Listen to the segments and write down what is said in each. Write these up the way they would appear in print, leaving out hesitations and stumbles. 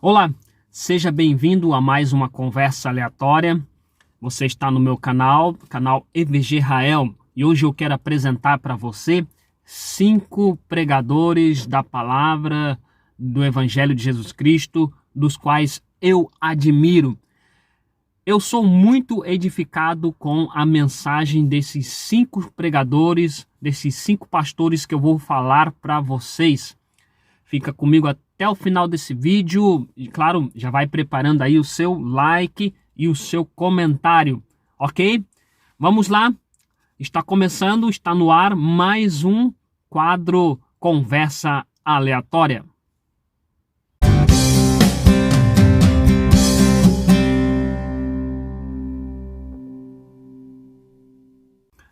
Olá, seja bem-vindo a mais uma conversa aleatória. Você está no meu canal EVG Rael, e hoje eu quero apresentar para você 5 pregadores da palavra do Evangelho de Jesus Cristo, dos quais eu admiro. Eu sou muito edificado com a mensagem desses 5 pregadores, desses 5 pastores que eu vou falar para vocês. Fica comigo até o final desse vídeo e, claro, já vai preparando aí o seu like e o seu comentário, ok? Vamos lá, está começando, está no ar mais um quadro Conversa Aleatória.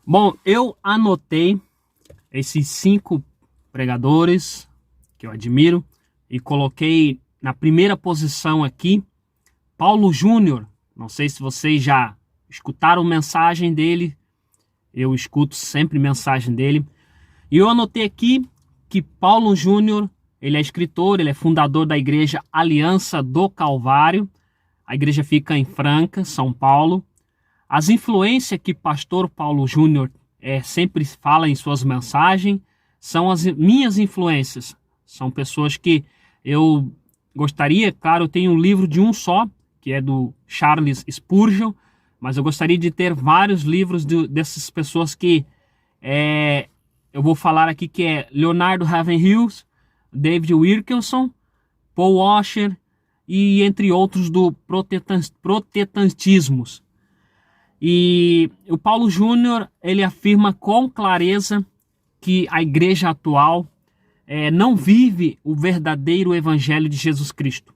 Bom, eu anotei esses 5 pregadores que eu admiro e coloquei na primeira posição aqui Paulo Júnior. Não sei se vocês já escutaram mensagem dele, eu escuto sempre mensagem dele. E eu anotei aqui que Paulo Júnior, ele é escritor, ele é fundador da igreja Aliança do Calvário. A igreja fica em Franca, São Paulo. As influências que pastor Paulo Júnior sempre fala em suas mensagens são as minhas influências. São pessoas que eu gostaria, claro, eu tenho um livro de um só, que é do Charles Spurgeon, mas eu gostaria de ter vários livros dessas pessoas que eu vou falar aqui, que é Leonardo Ravenhill, David Wilkerson, Paul Washer e entre outros do protestantismo. E o Paulo Júnior, ele afirma com clareza que a igreja atual não vive o verdadeiro evangelho de Jesus Cristo.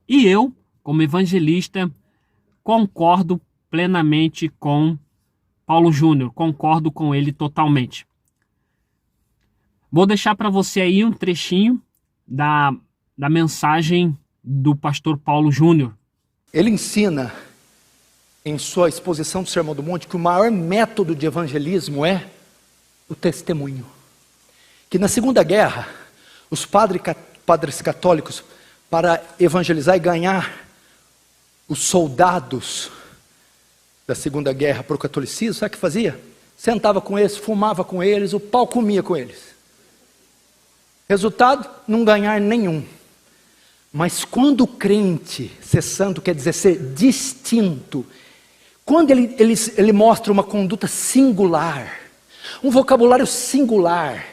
E eu, como evangelista, concordo plenamente com Paulo Júnior, concordo com ele totalmente. Vou deixar para você aí um trechinho da mensagem do pastor Paulo Júnior. Ele ensina em sua exposição do Sermão do Monte que o maior método de evangelismo é o testemunho. Que na Segunda Guerra, os padres católicos, para evangelizar e ganhar os soldados da Segunda Guerra para o catolicismo, sabe o que fazia? Sentava com eles, fumava com eles, o pau comia com eles. Resultado, não ganhar nenhum. Mas quando o crente, ser santo quer dizer ser distinto, quando ele mostra uma conduta singular, um vocabulário singular,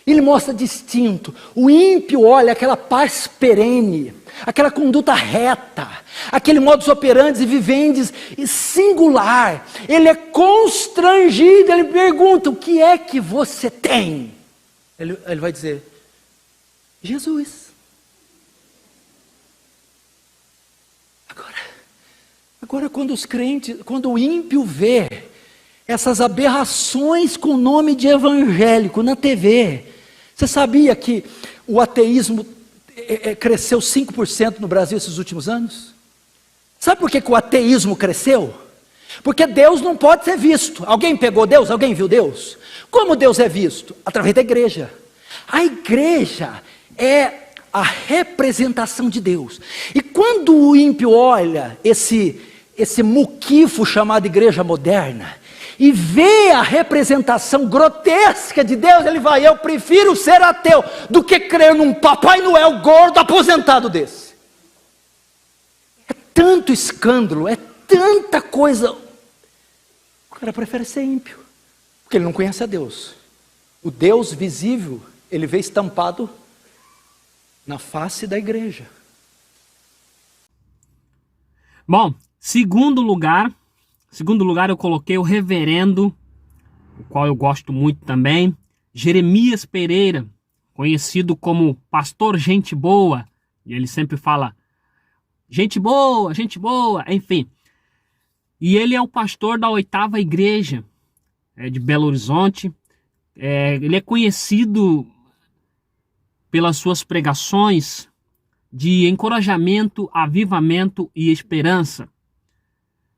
ele mostra distinto. O ímpio olha aquela paz perene, aquela conduta reta, aquele modus operandi e vivendi singular. Ele é constrangido, ele pergunta: o que é que você tem? Ele vai dizer: Jesus. Agora quando o ímpio vê essas aberrações com o nome de evangélico na TV, você sabia que o ateísmo cresceu 5% no Brasil esses últimos anos? Sabe por que o ateísmo cresceu? Porque Deus não pode ser visto. Alguém pegou Deus? Alguém viu Deus? Como Deus é visto? Através da igreja. A igreja é a representação de Deus. E quando o ímpio olha esse muquifo chamado igreja moderna e vê a representação grotesca de Deus, ele vai: eu prefiro ser ateu do que crer num Papai Noel gordo aposentado desse. É tanto escândalo, é tanta coisa. O cara prefere ser ímpio, porque ele não conhece a Deus. O Deus visível, ele vê estampado na face da igreja. Bom, segundo lugar eu coloquei o reverendo, o qual eu gosto muito também, Jeremias Pereira, conhecido como Pastor Gente Boa, e ele sempre fala gente boa, enfim. E ele é o pastor da 8ª igreja de Belo Horizonte. Ele é conhecido pelas suas pregações de encorajamento, avivamento e esperança.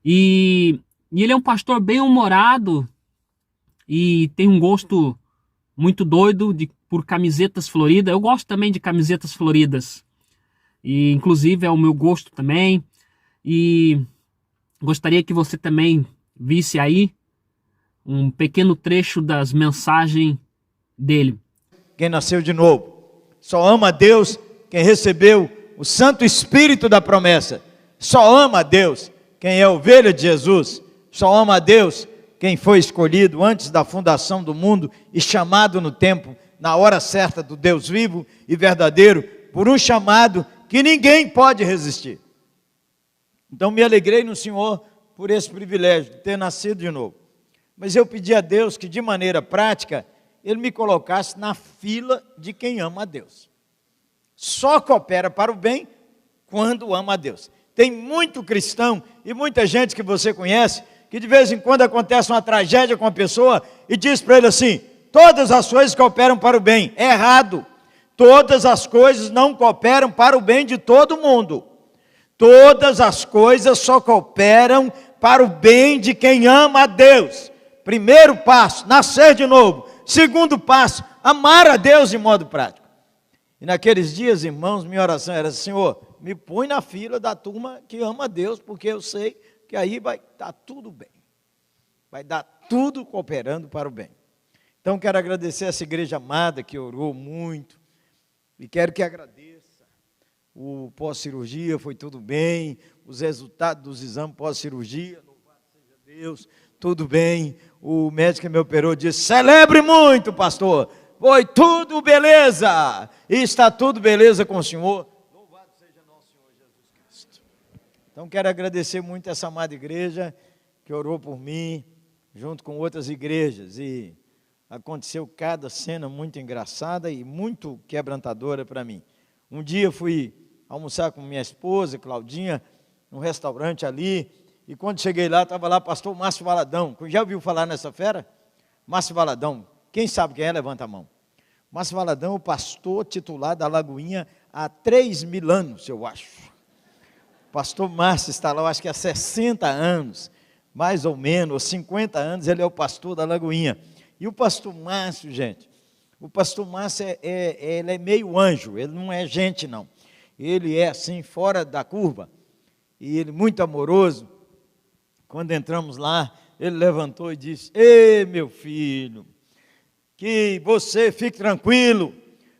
E ele é um pastor bem-humorado e tem um gosto muito doido por camisetas floridas. Eu gosto também de camisetas floridas. e inclusive é o meu gosto também, e gostaria que você também visse aí um pequeno trecho das mensagens dele. Quem nasceu de novo só ama a Deus quem recebeu o Santo Espírito da promessa. Só ama a Deus quem é ovelha de Jesus. Só ama a Deus quem foi escolhido antes da fundação do mundo e chamado no tempo, na hora certa do Deus vivo e verdadeiro, por um chamado que ninguém pode resistir. Então me alegrei no Senhor por esse privilégio de ter nascido de novo. Mas eu pedi a Deus que de maneira prática Ele me colocasse na fila de quem ama a Deus. Só coopera para o bem quando ama a Deus. Tem muito cristão e muita gente que você conhece que de vez em quando acontece uma tragédia com a pessoa e diz para ele assim: todas as coisas cooperam para o bem. É errado. Todas as coisas não cooperam para o bem de todo mundo. Todas as coisas só cooperam para o bem de quem ama a Deus. Primeiro passo, nascer de novo. Segundo passo, amar a Deus de modo prático. E naqueles dias, irmãos, minha oração era: Senhor, me põe na fila da turma que ama a Deus, porque eu sei que aí vai dar tudo bem. Vai dar tudo cooperando para o bem. Então quero agradecer essa igreja amada que orou muito. E quero que agradeça. O pós-cirurgia foi tudo bem. Os resultados dos exames pós-cirurgia, louvado seja Deus, tudo bem. O médico que me operou disse: celebre muito, pastor. Foi tudo beleza. E está tudo beleza com o Senhor. Louvado seja nosso Senhor Jesus Cristo. Então quero agradecer muito essa amada igreja que orou por mim, junto com outras igrejas. E aconteceu cada cena muito engraçada e muito quebrantadora para mim. Um dia eu fui almoçar com minha esposa, Claudinha, num restaurante ali, e quando cheguei lá, estava lá o pastor Márcio Valadão. Já ouviu falar nessa fera? Márcio Valadão. Quem sabe quem é? Levanta a mão. Márcio Valadão é o pastor titular da Lagoinha há 3.000 anos, eu acho. O pastor Márcio está lá, eu acho que há 60 anos, mais ou menos, 50 anos, ele é o pastor da Lagoinha. E o pastor Márcio, gente, o pastor Márcio ele é meio anjo, ele não é gente não. Ele é assim, fora da curva, e ele muito amoroso. Quando entramos lá, ele levantou e disse: ei, meu filho, que você fique tranquilo,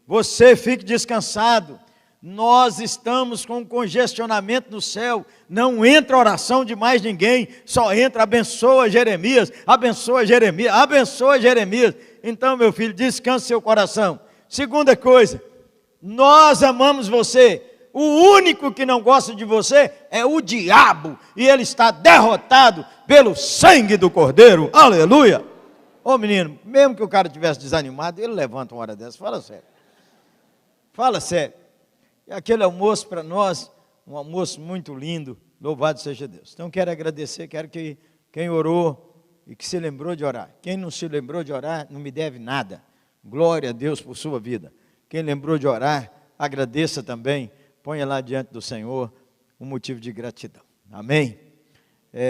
você fique descansado, nós estamos com congestionamento no céu, não entra oração de mais ninguém, só entra abençoa Jeremias, abençoa Jeremias, abençoa Jeremias. Então, meu filho, descanse seu coração. Segunda coisa, nós amamos você. O único que não gosta de você é o diabo, e ele está derrotado pelo sangue do Cordeiro. Aleluia! Ô menino, mesmo que o cara tivesse desanimado, ele levanta uma hora dessa. Fala sério. Fala sério. E aquele almoço para nós, um almoço muito lindo. Louvado seja Deus. Então quero agradecer, quero que quem orou e que se lembrou de orar. Quem não se lembrou de orar, não me deve nada. Glória a Deus por sua vida. Quem lembrou de orar, agradeça também. Ponha lá diante do Senhor um motivo de gratidão. Amém?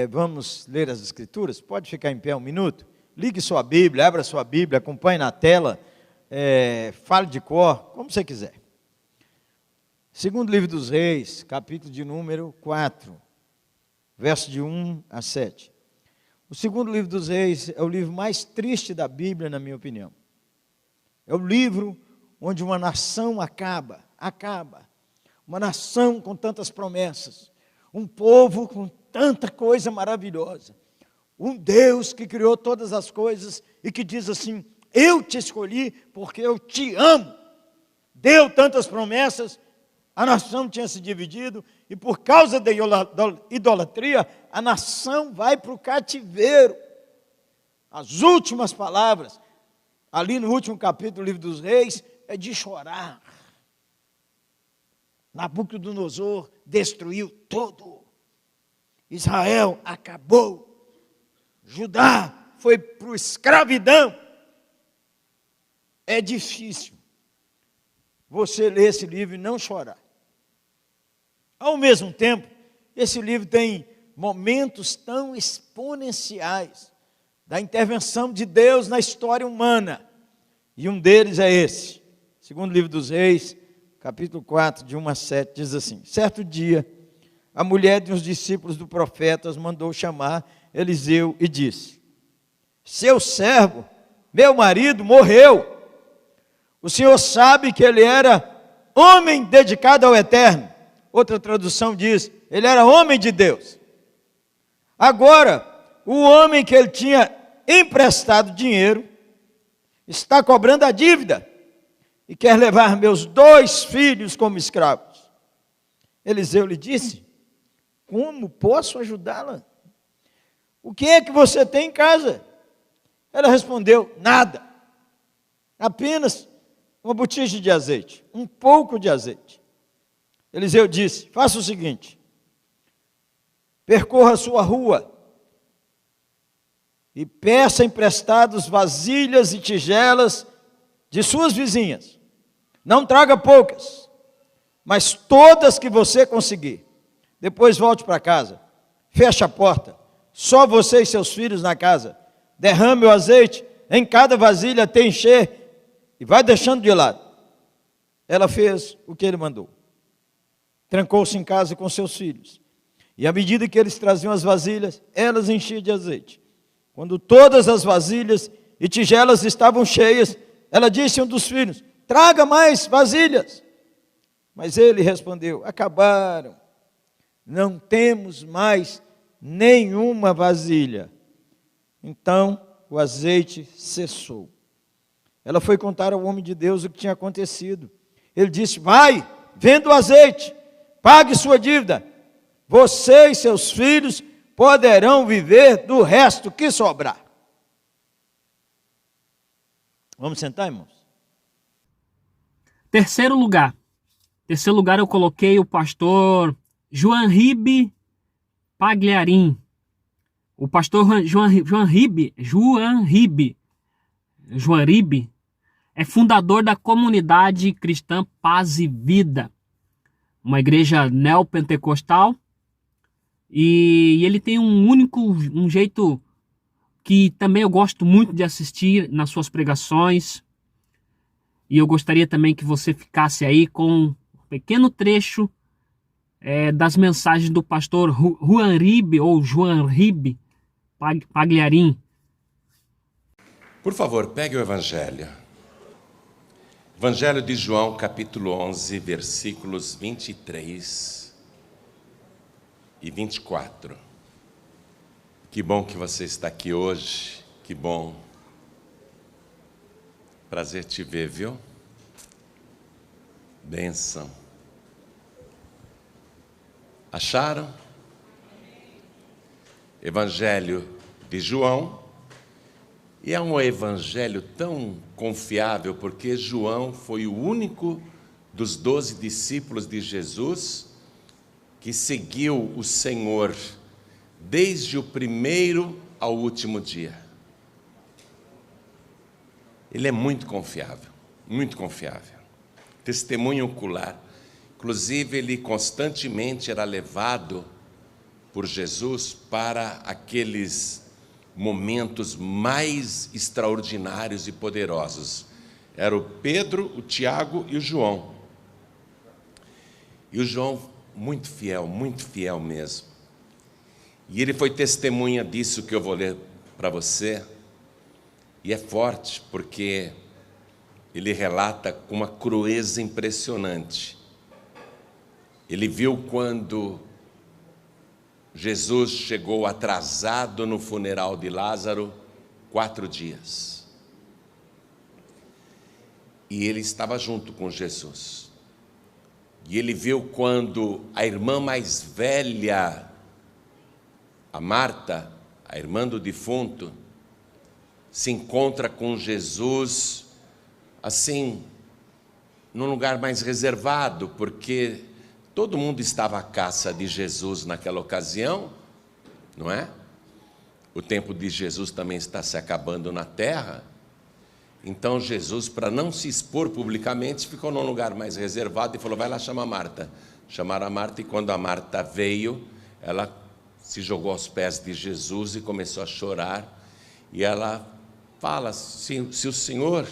Vamos ler as Escrituras? Pode ficar em pé um minuto? Ligue sua Bíblia, abra sua Bíblia, acompanhe na tela, fale de cor, como você quiser. Segundo livro dos Reis, capítulo de número 4, verso de 1 a 7. O segundo livro dos Reis é o livro mais triste da Bíblia, na minha opinião. É o livro onde uma nação acaba. Uma nação com tantas promessas, um povo com tanta coisa maravilhosa, um Deus que criou todas as coisas e que diz assim: eu te escolhi porque eu te amo. Deu tantas promessas, a nação tinha se dividido e por causa da idolatria, a nação vai para o cativeiro. As últimas palavras, ali no último capítulo do livro dos Reis, é de chorar. Nabucodonosor destruiu tudo. Israel acabou. Judá foi para a escravidão. É difícil você ler esse livro e não chorar. Ao mesmo tempo, esse livro tem momentos tão exponenciais da intervenção de Deus na história humana. E um deles é esse, segundo livro dos Reis, capítulo 4, de 1 a 7, diz assim: certo dia, a mulher de uns discípulos do profeta mandou chamar Eliseu e disse: seu servo, meu marido, morreu. O senhor sabe que ele era homem dedicado ao Eterno. Outra tradução diz, ele era homem de Deus. Agora, o homem que ele tinha emprestado dinheiro está cobrando a dívida e quer levar meus 2 filhos como escravos. Eliseu lhe disse: como posso ajudá-la? O que é que você tem em casa? Ela respondeu: nada, apenas uma botija de azeite, um pouco de azeite. Eliseu disse: faça o seguinte, percorra a sua rua e peça emprestados vasilhas e tigelas de suas vizinhas. Não traga poucas, mas todas que você conseguir. Depois volte para casa, feche a porta, só você e seus filhos na casa. Derrame o azeite em cada vasilha até encher e vai deixando de lado. Ela fez o que ele mandou. Trancou-se em casa com seus filhos. E à medida que eles traziam as vasilhas, elas enchiam de azeite. Quando todas as vasilhas e tigelas estavam cheias, ela disse a um dos filhos: traga mais vasilhas. Mas ele respondeu: acabaram. Não temos mais nenhuma vasilha. Então o azeite cessou. Ela foi contar ao homem de Deus o que tinha acontecido. Ele disse: vai, venda o azeite, pague sua dívida. Você e seus filhos poderão viver do resto que sobrar. Vamos sentar, irmãos? Terceiro lugar eu coloquei o pastor Joanribe Pagliarim. O pastor Joanribe é fundador da comunidade cristã Paz e Vida, uma igreja neopentecostal, e ele tem um jeito que também eu gosto muito de assistir nas suas pregações, e eu gostaria também que você ficasse aí com um pequeno trecho das mensagens do pastor Joanribe Pagliarim. Por favor, pegue o Evangelho. Evangelho de João, capítulo 11, versículos 23 e 24. Que bom que você está aqui hoje, que bom. Prazer te ver, viu? Bênção. Acharam? Evangelho de João. E é um evangelho tão confiável, porque João foi o único dos 12 discípulos de Jesus que seguiu o Senhor desde o primeiro ao último dia. Ele é muito confiável, testemunho ocular. Inclusive, ele constantemente era levado por Jesus para aqueles momentos mais extraordinários e poderosos. Era o Pedro, o Tiago e o João. E o João muito fiel mesmo. E ele foi testemunha disso que eu vou ler para você. E é forte, porque ele relata com uma crueza impressionante. Ele viu quando Jesus chegou atrasado no funeral de Lázaro 4 dias. E ele estava junto com Jesus. E ele viu quando a irmã mais velha, a Marta, a irmã do defunto, se encontra com Jesus, assim, num lugar mais reservado, porque todo mundo estava à caça de Jesus naquela ocasião, não é? O tempo de Jesus também está se acabando na terra. Então Jesus, para não se expor publicamente, ficou num lugar mais reservado e falou: vai lá chamar Marta. Chamaram a Marta, e quando a Marta veio, ela se jogou aos pés de Jesus e começou a chorar. E ela fala: se o Senhor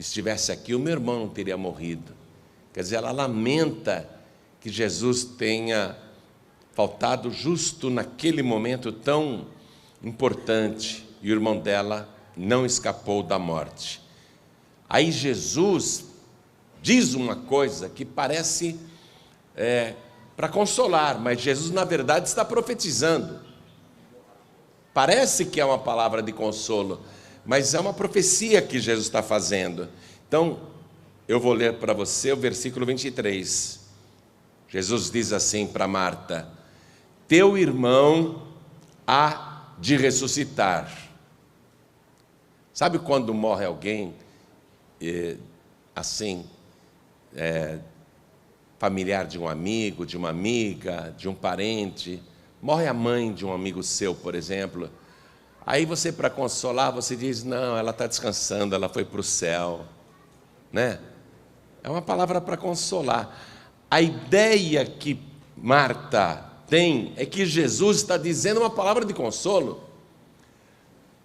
estivesse aqui, o meu irmão não teria morrido. Quer dizer, ela lamenta que Jesus tenha faltado justo naquele momento tão importante, e o irmão dela não escapou da morte. Aí Jesus diz uma coisa que parece para consolar, mas Jesus na verdade está profetizando. Parece que é uma palavra de consolo, mas é uma profecia que Jesus está fazendo. Então, eu vou ler para você o versículo 23. Jesus diz assim para Marta: teu irmão há de ressuscitar. Sabe quando morre alguém, assim, familiar de um amigo, de uma amiga, de um parente, morre a mãe de um amigo seu, por exemplo, aí você, para consolar, você diz, não, ela está descansando, ela foi para o céu, né? É uma palavra para consolar. A ideia que Marta tem é que Jesus está dizendo uma palavra de consolo,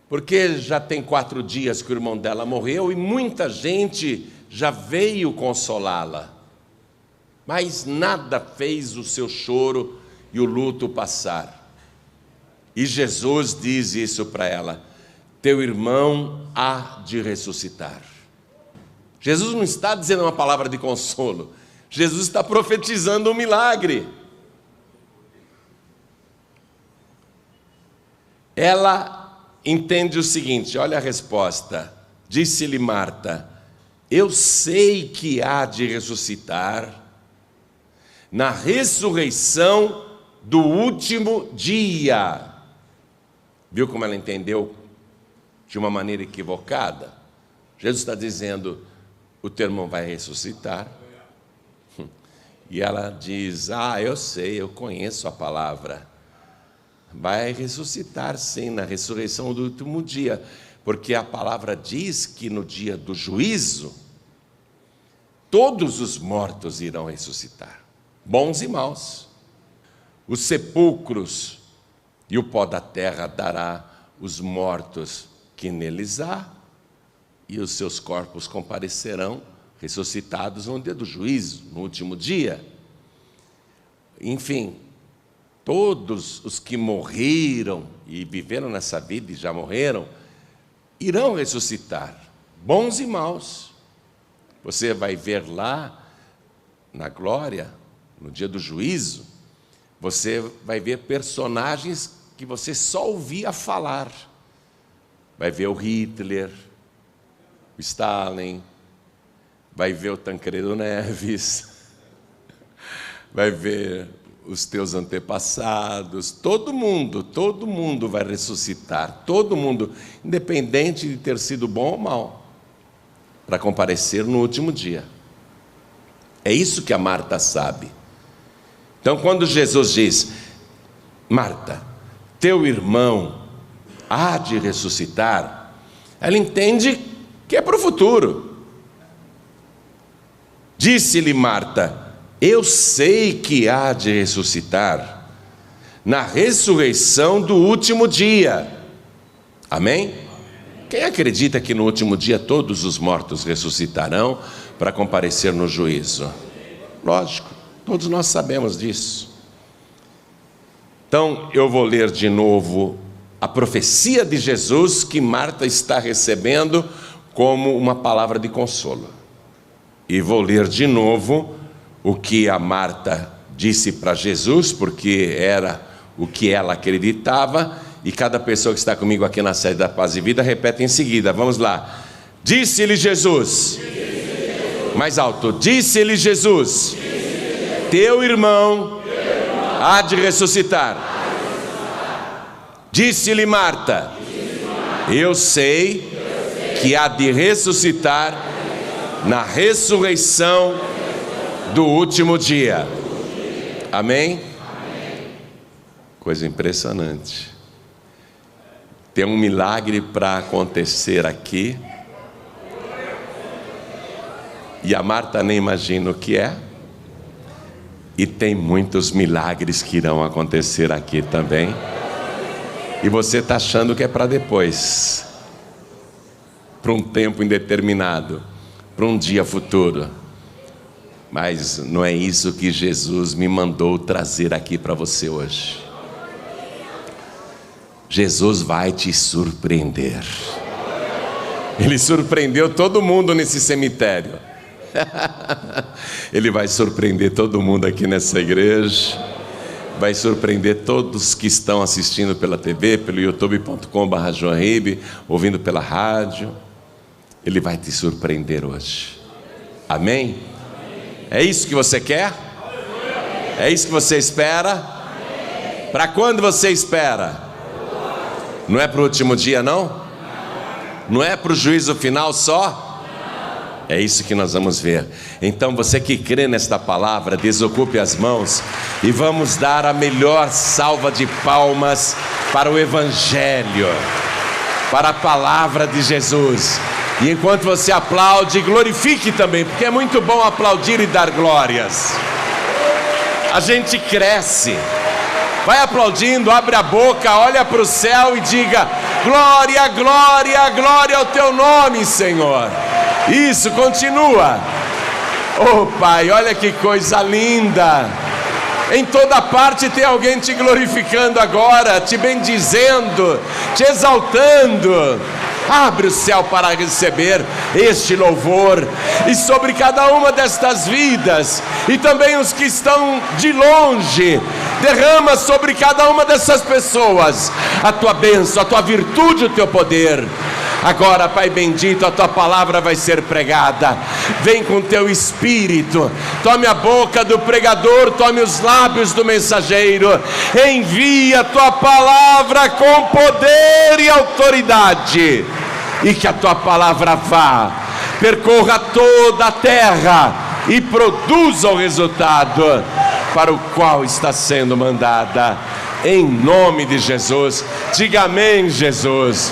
porque já tem 4 dias que o irmão dela morreu e muita gente já veio consolá-la, mas nada fez o seu choro e o luto passar. E Jesus diz isso para ela: teu irmão há de ressuscitar. Jesus não está dizendo uma palavra de consolo, Jesus está profetizando um milagre. Ela entende o seguinte, olha a resposta. Disse-lhe Marta: eu sei que há de ressuscitar na ressurreição do último dia. Viu como ela entendeu de uma maneira equivocada? Jesus está dizendo, o teu irmão vai ressuscitar. E ela diz, eu sei, eu conheço a palavra. Vai ressuscitar sim, na ressurreição do último dia, porque a palavra diz que no dia do juízo, todos os mortos irão ressuscitar, bons e maus. Os sepulcros e o pó da terra dará os mortos que neles há, e os seus corpos comparecerão ressuscitados no dia do juízo, no último dia. Enfim, todos os que morreram e viveram nessa vida e já morreram, irão ressuscitar, bons e maus. Você vai ver lá, na glória, no dia do juízo, você vai ver personagens que você só ouvia falar. Vai ver o Hitler, o Stalin, vai ver o Tancredo Neves, vai ver os teus antepassados, todo mundo vai ressuscitar, todo mundo, independente de ter sido bom ou mal, para comparecer no último dia. É isso que a Marta sabe. Então, quando Jesus diz, Marta, teu irmão há de ressuscitar, ela entende que é para o futuro. Disse-lhe Marta, eu sei que há de ressuscitar na ressurreição do último dia. Amém? Quem acredita que no último dia todos os mortos ressuscitarão para comparecer no juízo? Lógico, todos nós sabemos disso. Então, eu vou ler de novo a profecia de Jesus que Marta está recebendo como uma palavra de consolo. E vou ler de novo o que a Marta disse para Jesus, porque era o que ela acreditava, e cada pessoa que está comigo aqui na série da Paz e Vida repete em seguida. Vamos lá. Disse-lhe Jesus. Mais alto. Disse-lhe Jesus. Teu irmão há de ressuscitar. Disse-lhe Marta. Eu sei que há de ressuscitar na ressurreição do último dia. Amém? Coisa impressionante. Tem um milagre para acontecer aqui. E a Marta nem imagina o que é. E tem muitos milagres que irão acontecer aqui também. E você está achando que é para depois, para um tempo indeterminado. para um dia futuro. Mas não é isso que Jesus me mandou trazer aqui para você hoje. Jesus vai te surpreender. Ele surpreendeu todo mundo nesse cemitério. Ele vai surpreender todo mundo aqui nessa igreja. Vai surpreender todos que estão assistindo pela TV, pelo youtube.com/joanribe, ouvindo pela rádio. Ele vai te surpreender hoje. Amém? É isso que você quer? É isso que você espera? Para quando você espera? Não é para o último dia, não? Não é para o juízo final só? É isso que nós vamos ver. Então você que crê nesta palavra, desocupe as mãos e vamos dar a melhor salva de palmas para o Evangelho, para a palavra de Jesus. E enquanto você aplaude, glorifique também, porque é muito bom aplaudir e dar glórias. A gente cresce. Vai aplaudindo, abre a boca, olha para o céu e diga: glória, glória, glória ao teu nome, Senhor. Isso, continua. Oh Pai, olha que coisa linda. Em toda parte tem alguém te glorificando agora, te bendizendo, te exaltando. Abre o céu para receber este louvor. E sobre cada uma destas vidas, e também os que estão de longe, derrama sobre cada uma dessas pessoas a tua bênção, a tua virtude, o teu poder. Agora, Pai bendito, a tua palavra vai ser pregada. Vem com teu espírito, tome a boca do pregador, tome os lábios do mensageiro. Envia a tua palavra com poder e autoridade, e que a tua palavra vá, percorra toda a terra e produza o resultado para o qual está sendo mandada. Em nome de Jesus, diga amém, Jesus.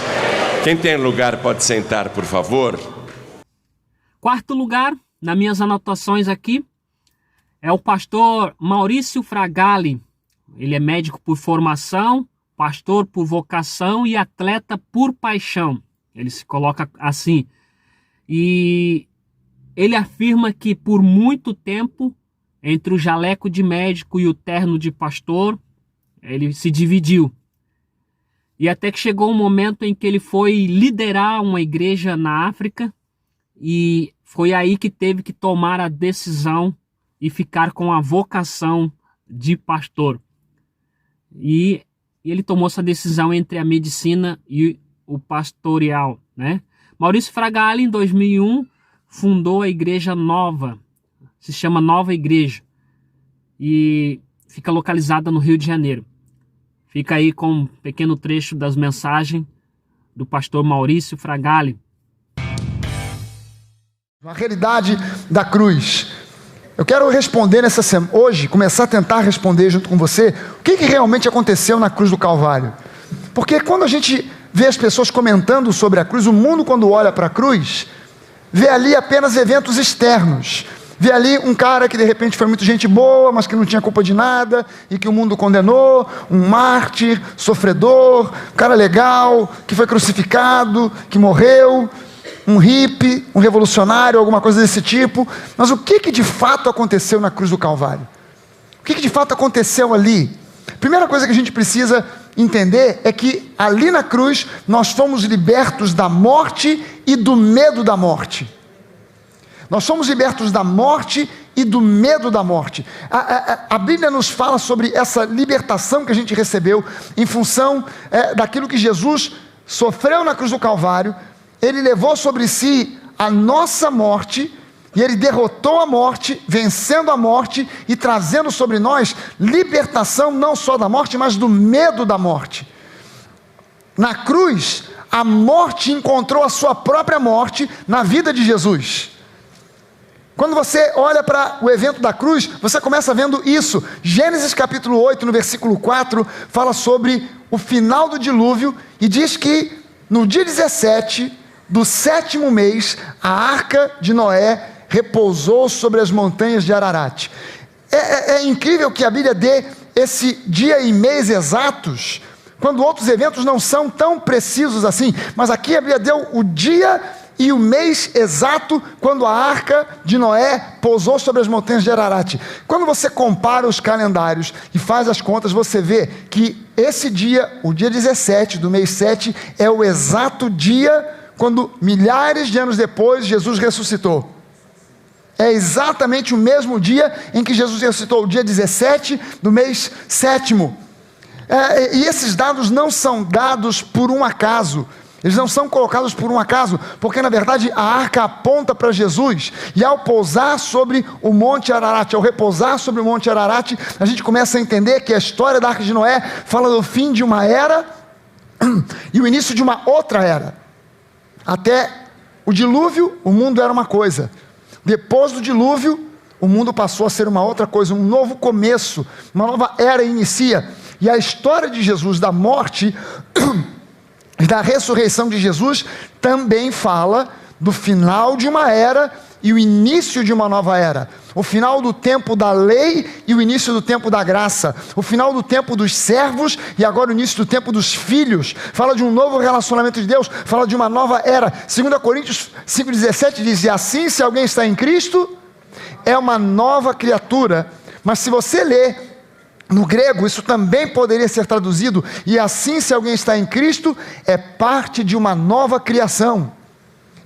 Quem tem lugar pode sentar, por favor. Quarto lugar, nas minhas anotações aqui, é o pastor Maurício Fragali. Ele é médico por formação, pastor por vocação e atleta por paixão. Ele se coloca assim. E ele afirma que por muito tempo, entre o jaleco de médico e o terno de pastor, ele se dividiu. E até que chegou um momento em que ele foi liderar uma igreja na África, e foi aí que teve que tomar a decisão e ficar com a vocação de pastor. E ele tomou essa decisão entre a medicina e o pastoreal, né? Maurício Fragali, em 2001, fundou a Igreja Nova, se chama Nova Igreja, e fica localizada no Rio de Janeiro. Fica aí com um pequeno trecho das mensagens do pastor Maurício Fragali. A realidade da cruz. Eu quero responder hoje, começar a tentar responder junto com você, o que realmente aconteceu na cruz do Calvário. Porque quando a gente vê as pessoas comentando sobre a cruz, o mundo, quando olha para a cruz, vê ali apenas eventos externos. Vê ali um cara que de repente foi muito gente boa, mas que não tinha culpa de nada, e que o mundo condenou, um mártir, sofredor, um cara legal, que foi crucificado, que morreu, um hippie, um revolucionário, alguma coisa desse tipo. Mas o que de fato aconteceu na cruz do Calvário? O que de fato aconteceu ali? Primeira coisa que a gente precisa entender é que ali na cruz nós fomos libertos da morte e do medo da morte. Nós somos libertos da morte e do medo da morte. A Bíblia nos fala sobre essa libertação que a gente recebeu em função daquilo que Jesus sofreu na cruz do Calvário. Ele levou sobre si a nossa morte, e ele derrotou a morte, vencendo a morte e trazendo sobre nós libertação não só da morte, mas do medo da morte. Na cruz, a morte encontrou a sua própria morte na vida de Jesus. Quando você olha para o evento da cruz, você começa vendo isso. Gênesis capítulo 8, no versículo 4, fala sobre o final do dilúvio, e diz que no dia 17 do 7º mês, a arca de Noé repousou sobre as montanhas de Ararat. É incrível que a Bíblia dê esse dia e mês exatos, quando outros eventos não são tão precisos assim, mas aqui a Bíblia deu o dia e o mês exato quando a arca de Noé pousou sobre as montanhas de Ararat. Quando você compara os calendários e faz as contas, você vê que esse dia, o dia 17 do mês 7, é o exato dia quando milhares de anos depois Jesus ressuscitou. É exatamente o mesmo dia em que Jesus ressuscitou, o dia 17 do mês 7º. E esses dados não são dados por um acaso. Eles não são colocados por um acaso, porque na verdade a arca aponta para Jesus, e ao pousar sobre o Monte Ararat, ao repousar sobre o Monte Ararat, a gente começa a entender que a história da arca de Noé fala do fim de uma era e o início de uma outra era. Até o dilúvio, o mundo era uma coisa. Depois do dilúvio, o mundo passou a ser uma outra coisa, um novo começo, uma nova era inicia. E a história de Jesus, da morte e da ressurreição de Jesus, também fala do final de uma era e o início de uma nova era. O final do tempo da lei e o início do tempo da graça. O final do tempo dos servos e agora o início do tempo dos filhos. Fala de um novo relacionamento de Deus, fala de uma nova era. 2 Coríntios 5,17 diz: e assim, se alguém está em Cristo, é uma nova criatura. Mas se você ler no grego, isso também poderia ser traduzido: e assim, se alguém está em Cristo, é parte de uma nova criação.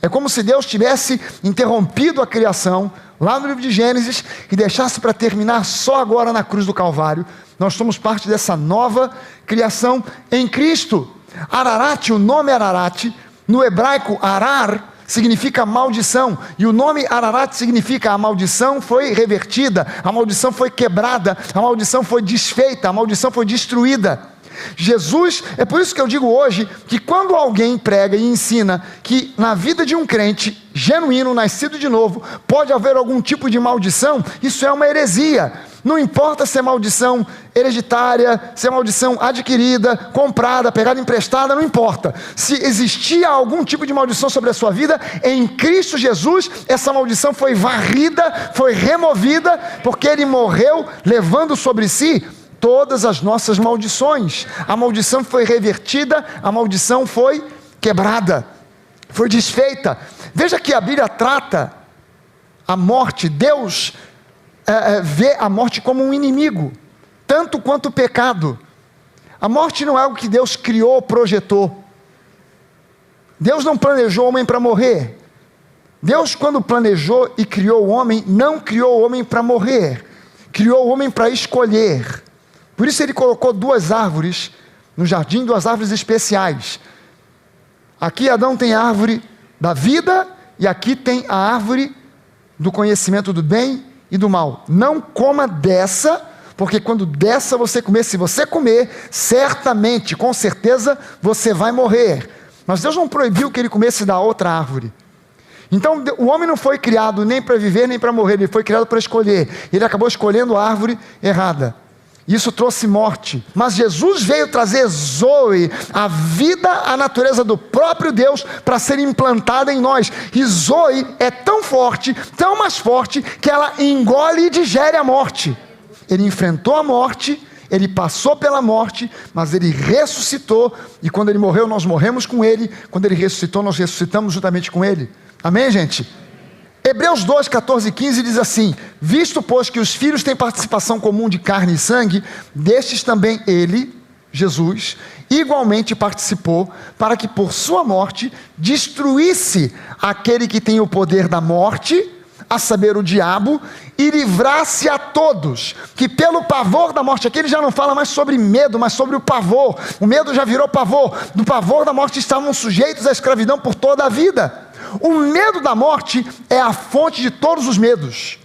É como se Deus tivesse interrompido a criação lá no livro de Gênesis e deixasse para terminar só agora na cruz do Calvário. Nós somos parte dessa nova criação em Cristo. Ararat, o nome Ararat, no hebraico Arar, significa maldição, e o nome Ararat significa a maldição foi revertida, a maldição foi quebrada, a maldição foi desfeita, a maldição foi destruída. Jesus, é por isso que eu digo hoje, que quando alguém prega e ensina que na vida de um crente genuíno, nascido de novo, pode haver algum tipo de maldição, isso é uma heresia. Não importa se é maldição hereditária, se é maldição adquirida, comprada, pegada emprestada, não importa. Se existia algum tipo de maldição sobre a sua vida, em Cristo Jesus, essa maldição foi varrida, foi removida, porque Ele morreu levando sobre si todas as nossas maldições. A maldição foi revertida, a maldição foi quebrada, foi desfeita. Veja que a Bíblia trata a morte, Deus vê a morte como um inimigo, tanto quanto o pecado. A morte não é algo que Deus criou, projetou. Deus não planejou o homem para morrer. Deus, quando planejou e criou o homem, não criou o homem para morrer, criou o homem para escolher. Por isso Ele colocou duas árvores no jardim, duas árvores especiais. Aqui Adão tem a árvore da vida e aqui tem a árvore do conhecimento do bem e do mal. Não coma dessa, porque quando dessa você comer, se você comer, certamente, com certeza, você vai morrer. Mas Deus não proibiu que ele comesse da outra árvore. Então o homem não foi criado nem para viver nem para morrer, ele foi criado para escolher. Ele acabou escolhendo a árvore errada. Isso trouxe morte, mas Jesus veio trazer Zoe, a vida, a natureza do próprio Deus, para ser implantada em nós. E Zoe é tão forte, tão mais forte, que ela engole e digere a morte. Ele enfrentou a morte, ele passou pela morte, mas ele ressuscitou, e quando ele morreu, nós morremos com ele. Quando ele ressuscitou, nós ressuscitamos juntamente com ele. Amém, gente? Hebreus 2, 14 e 15 diz assim: visto pois que os filhos têm participação comum de carne e sangue, destes também ele, Jesus, igualmente participou, para que por sua morte destruísse aquele que tem o poder da morte, a saber, o diabo, e livrasse a todos, que pelo pavor da morte, aqui ele já não fala mais sobre medo, mas sobre o pavor. O medo já virou pavor. Do pavor da morte estavam sujeitos à escravidão por toda a vida. O medo da morte é a fonte de todos os medos.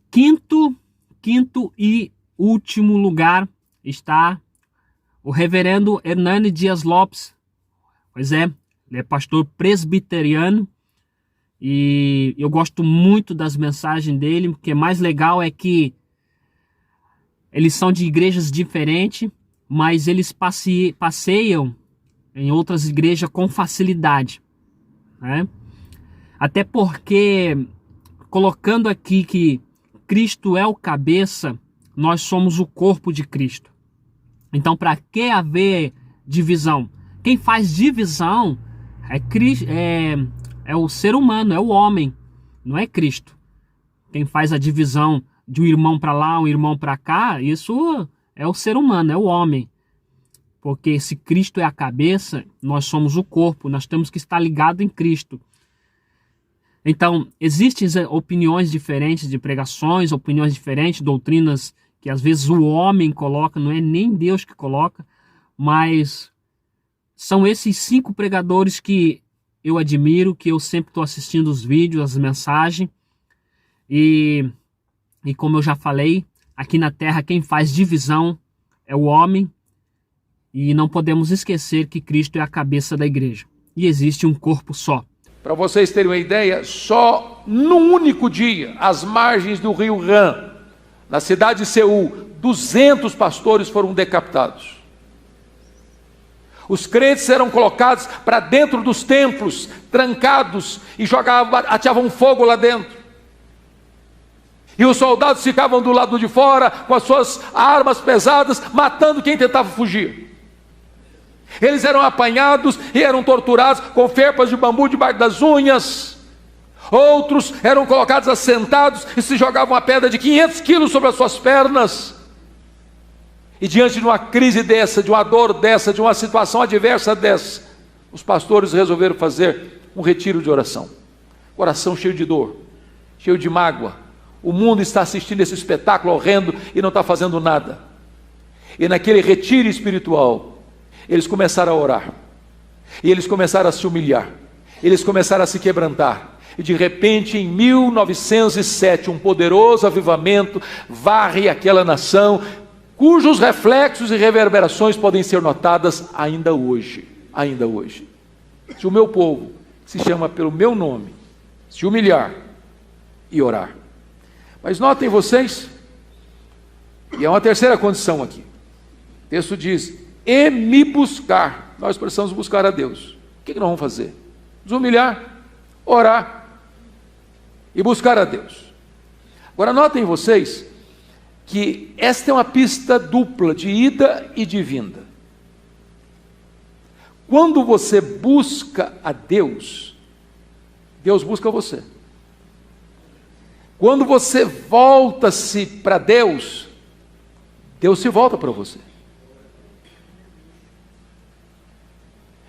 Quinto e último lugar está o reverendo Hernani Dias Lopes. Pois é, ele é pastor presbiteriano e eu gosto muito das mensagens dele. O que é mais legal é que eles são de igrejas diferentes, mas eles passeiam em outras igrejas com facilidade. Né? Até porque, colocando aqui que Cristo é o cabeça, nós somos o corpo de Cristo. Então, para que haver divisão? Quem faz divisão é é o ser humano, é o homem, não é Cristo. Quem faz a divisão de um irmão para lá, um irmão para cá, isso é o ser humano, é o homem. Porque se Cristo é a cabeça, nós somos o corpo, nós temos que estar ligados em Cristo. Então, existem opiniões diferentes de pregações, opiniões diferentes, doutrinas que às vezes o homem coloca, não é nem Deus que coloca, mas são esses 5 pregadores que eu admiro, que eu sempre estou assistindo os vídeos, as mensagens, e como eu já falei, aqui na Terra quem faz divisão é o homem, e não podemos esquecer que Cristo é a cabeça da igreja, e existe um corpo só. Para vocês terem uma ideia, só num único dia, às margens do rio Han, na cidade de Seul, 200 pastores foram decapitados. Os crentes eram colocados para dentro dos templos, trancados, e ateavam fogo lá dentro. E os soldados ficavam do lado de fora, com as suas armas pesadas, matando quem tentava fugir. Eles eram apanhados e eram torturados com ferpas de bambu debaixo das unhas. Outros eram colocados assentados e se jogavam uma pedra de 500 quilos sobre as suas pernas. E diante de uma crise dessa, de uma dor dessa, de uma situação adversa dessa, os pastores resolveram fazer um retiro de oração. Coração cheio de dor, cheio de mágoa. O mundo está assistindo esse espetáculo horrendo e não está fazendo nada. E naquele retiro espiritual, eles começaram a orar, e eles começaram a se humilhar, eles começaram a se quebrantar, e de repente em 1907 um poderoso avivamento varre aquela nação, cujos reflexos e reverberações podem ser notadas ainda hoje, ainda hoje. Se o meu povo, que se chama pelo meu nome, se humilhar e orar. Mas notem vocês, e é uma terceira condição aqui, o texto diz: e me buscar. Nós precisamos buscar a Deus. O que nós vamos fazer? Nos humilhar, orar e buscar a Deus. Agora notem vocês que esta é uma pista dupla de ida e de vinda. Quando você busca a Deus, Deus busca você. Quando você volta-se para Deus, Deus se volta para você.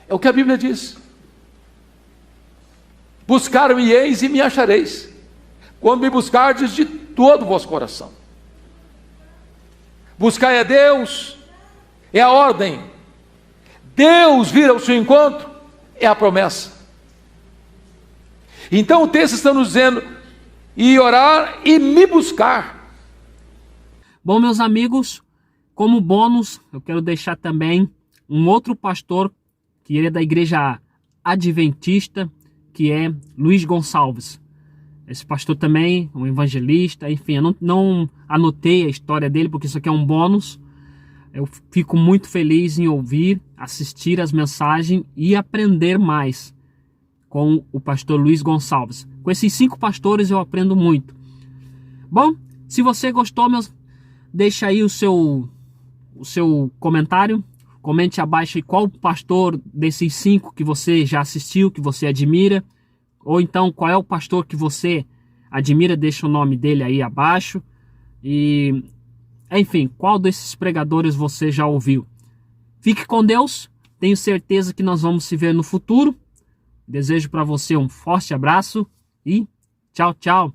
É o que a Bíblia diz. Buscar-me-eis e me achareis, quando me buscardes de todo o vosso coração. Buscai a Deus, é a ordem. Deus vir ao seu encontro, é a promessa. Então o texto está nos dizendo: e orar e me buscar. Bom, meus amigos, como bônus, eu quero deixar também um outro pastor que ele é da igreja adventista, que é Luiz Gonçalves. Esse pastor também, um evangelista, enfim, eu não anotei a história dele, porque isso aqui é um bônus. Eu fico muito feliz em ouvir, assistir as mensagens e aprender mais com o pastor Luiz Gonçalves. Com esses 5 pastores eu aprendo muito. Bom, se você gostou, deixa aí o seu comentário. Comente abaixo aí qual pastor desses 5 que você já assistiu, que você admira. Ou então qual é o pastor que você admira, deixa o nome dele aí abaixo. E, enfim, qual desses pregadores você já ouviu. Fique com Deus, tenho certeza que nós vamos se ver no futuro. Desejo para você um forte abraço e tchau, tchau.